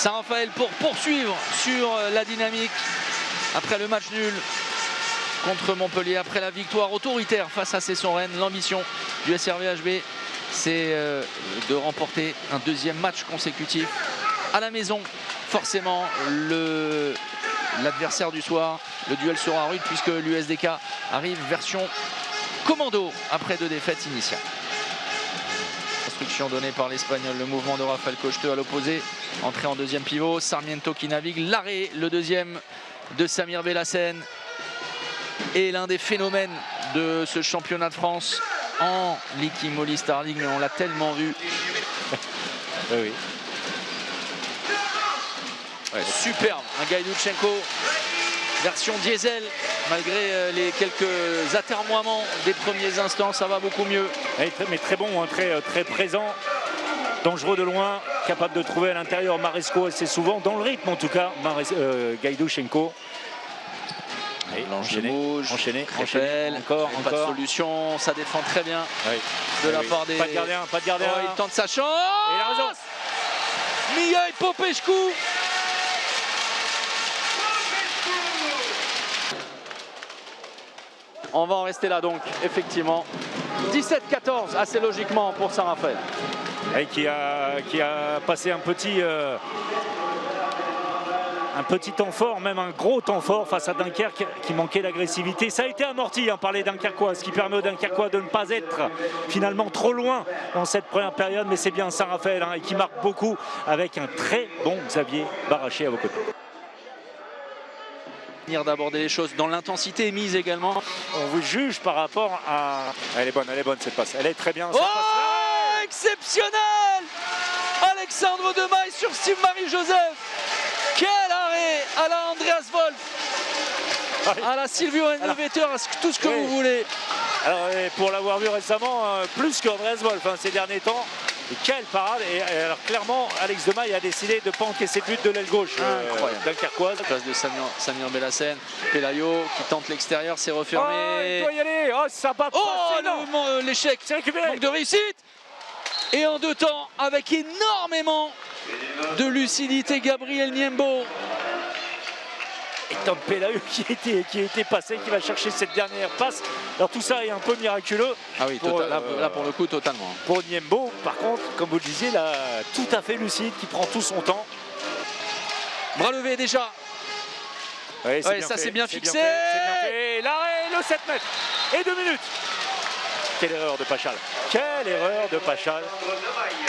Saint-Raphaël pour poursuivre sur la dynamique après le match nul contre Montpellier, après la victoire autoritaire face à Cesson-Rennes. L'ambition du SRVHB, c'est de remporter un deuxième match consécutif à la maison. Forcément, l'adversaire du soir, le duel sera rude puisque l'USDK arrive version commando après 2 défaites initiales. Instruction donnée par l'Espagnol, le mouvement de Rafael Cocheteux à l'opposé. Entrée en deuxième pivot, Sarmiento qui navigue, l'arrêt, le deuxième de Samir Belhassen. Et l'un des phénomènes de ce championnat de France en Ligue Imoli Star League, mais on l'a tellement vu. Oui. Ouais, superbe, un Gaïdoutchenko version diesel, malgré les quelques atermoiements des premiers instants, ça va beaucoup mieux. Mais très bon, hein, très présent, dangereux de loin, capable de trouver à l'intérieur Maresco assez souvent, dans le rythme en tout cas, Gaïdoutchenko. Enchaîné, encore. Pas de solution, ça défend très bien de la part des... Pas de gardien. Oh, il tente sa chance. Et il a raison. Mihai Popescu. On va en rester là donc, effectivement. 17-14, assez logiquement pour Saint-Raphaël. Et qui a passé un petit temps fort, même un gros temps fort face à Dunkerque qui manquait d'agressivité. Ça a été amorti par les Dunkerquois, ce qui permet aux Dunkerquois de ne pas être finalement trop loin dans cette première période. Mais c'est bien Saint-Raphaël et qui marque beaucoup avec un très bon Xavier Baraché à vos côtés. D'aborder les choses dans l'intensité mise également. On vous juge par rapport à... Elle est bonne cette passe. Elle est très bien. Oh, exceptionnel! Alexandre Demaille sur Steve-Marie Joseph. Quel arrêt à la Andreas Wolf. À la Silvio Innovator, tout ce que vous voulez. Alors, pour l'avoir vu récemment, plus qu'Andreas Wolf ces derniers temps. Et quelle parade! Et alors clairement, Alex Demaille a décidé de ne pas encaisser le but de l'aile gauche dunkerquoise. Place de Samir Belhassen, Pelayo qui tente l'extérieur, c'est refermé. Oh, il doit y aller. Oh, ça va pas. L'échec, manque de réussite. Et en 2 temps, avec énormément de lucidité, Gabriel Niembo. Et Tom Pelayo qui a été passé, qui va chercher cette dernière passe. Alors tout ça est un peu miraculeux. Ah oui, là pour le coup, totalement. Pour Niembo, par contre, comme vous le disiez, là, tout à fait lucide, qui prend tout son temps. Bras levé déjà. Oui, ça c'est bien fixé. L'arrêt, le 7 mètres et 2 minutes. Quelle erreur de Pachal. Quelle erreur de Pachal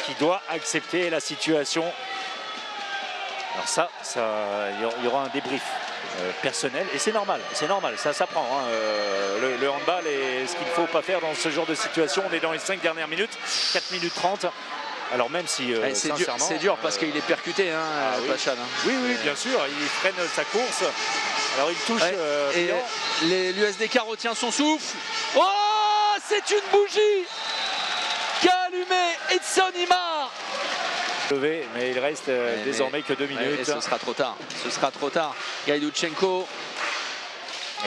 qui doit accepter la situation. Alors ça il y aura un débrief personnel et c'est normal, ça s'apprend. Le handball est ce qu'il ne faut pas faire dans ce genre de situation. On est dans les 5 dernières minutes, 4 minutes 30. Alors même si sincèrement... C'est dur parce qu'il est percuté, Pachal. Oui, bien sûr, il freine sa course. Alors il touche... et l'USDK retient son souffle. Oh, c'est une bougie qu'a allumé Edson Imar. Mais il reste désormais que 2 minutes. Et ce sera trop tard. Gaïdoutchenko.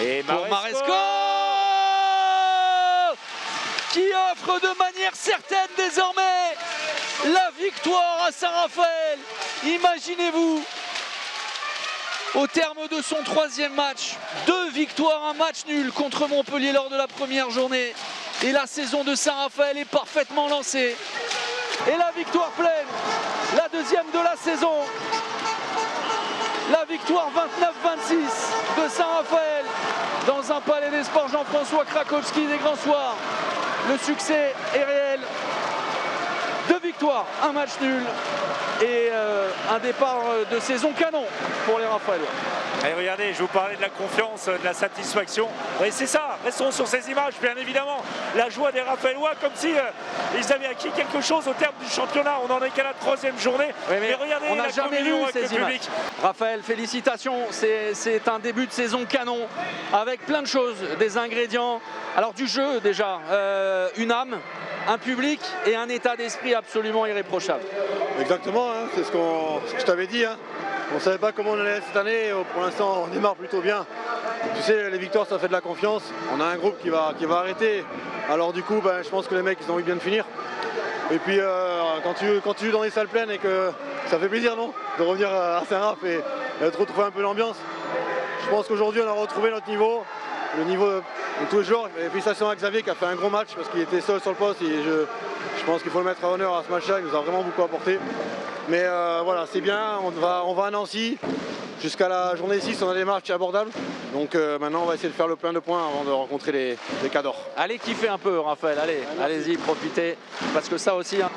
Et pour Maresco qui offre de manière certaine désormais la victoire à Saint-Raphaël. Imaginez-vous, au terme de son 3e match, 2 victoires, 1 match nul contre Montpellier lors de la première journée. Et la saison de Saint-Raphaël est parfaitement lancée. Et la victoire pleine, la 2e de la saison. La victoire 29-26 de Saint-Raphaël dans un palais des sports Jean-François Krakowski des Grands Soirs. Le succès est réel. 2 victoires, 1 match nul et un départ de saison canon pour les Raphaëlois. Et regardez, je vous parlais de la confiance, de la satisfaction. Et c'est ça, restons sur ces images, bien évidemment. La joie des Raphaëlois, comme si ils avaient acquis quelque chose au terme du championnat. On n'en est qu'à la 3e journée. Oui, mais regardez, on n'a jamais vu ces images. Raphaël, félicitations. C'est un début de saison canon avec plein de choses, des ingrédients. Alors du jeu déjà, une âme, un public et un état d'esprit absolument irréprochable. Exactement, c'est ce que je t'avais dit. On ne savait pas comment on allait cette année, pour l'instant on démarre plutôt bien. Tu sais, les victoires ça fait de la confiance, on a un groupe qui va arrêter. Alors du coup, je pense que les mecs ils ont envie bien de finir. Et puis quand tu joues dans des salles pleines et que Ça fait plaisir, non? De revenir à Saint-Raph et de retrouver un peu l'ambiance. Je pense qu'aujourd'hui on a retrouvé notre niveau, le niveau de tous les joueurs. Et félicitations à Xavier qui a fait un gros match parce qu'il était seul sur le poste et je pense qu'il faut le mettre à honneur à ce match-là, il nous a vraiment beaucoup apporté. Mais voilà, c'est bien, on va à Nancy. Jusqu'à la journée 6, on a des matchs abordables. Donc maintenant, on va essayer de faire le plein de points avant de rencontrer les cadors. Allez kiffer un peu, Raphaël, allez-y, profitez. Parce que ça aussi, hein,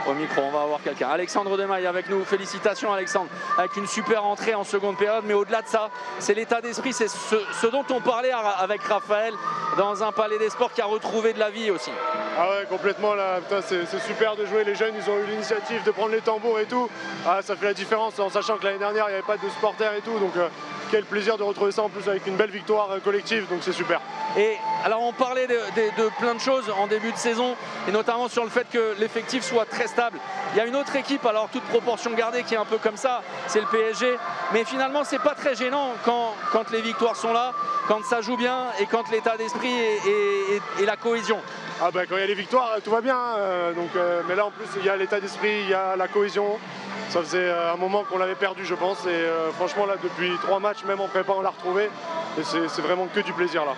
au micro, on va avoir quelqu'un. Alexandre Demaille avec nous. Félicitations, Alexandre, avec une super entrée en seconde période. Mais au-delà de ça, c'est l'état d'esprit, c'est ce dont on parlait avec Raphaël dans un palais des sports qui a retrouvé de la vie aussi. Ah ouais, complètement là, c'est super de jouer, les jeunes ils ont eu l'initiative de prendre les tambours et tout. Ah, ça fait la différence en sachant que l'année dernière il n'y avait pas de supporters et tout, donc quel plaisir de retrouver ça en plus avec une belle victoire collective, donc c'est super. Et alors on parlait de plein de choses en début de saison et notamment sur le fait que l'effectif soit très stable. Il y a une autre équipe, alors toute proportion gardée, qui est un peu comme ça, c'est le PSG, mais finalement c'est pas très gênant quand les victoires sont là, quand ça joue bien et quand l'état d'esprit et la cohésion. Ah bah quand il y a les victoires, tout va bien, mais là en plus il y a l'état d'esprit, il y a la cohésion. Ça faisait un moment qu'on l'avait perdu je pense et franchement là depuis 3 matchs, même en prépa on l'a retrouvé et c'est vraiment que du plaisir là.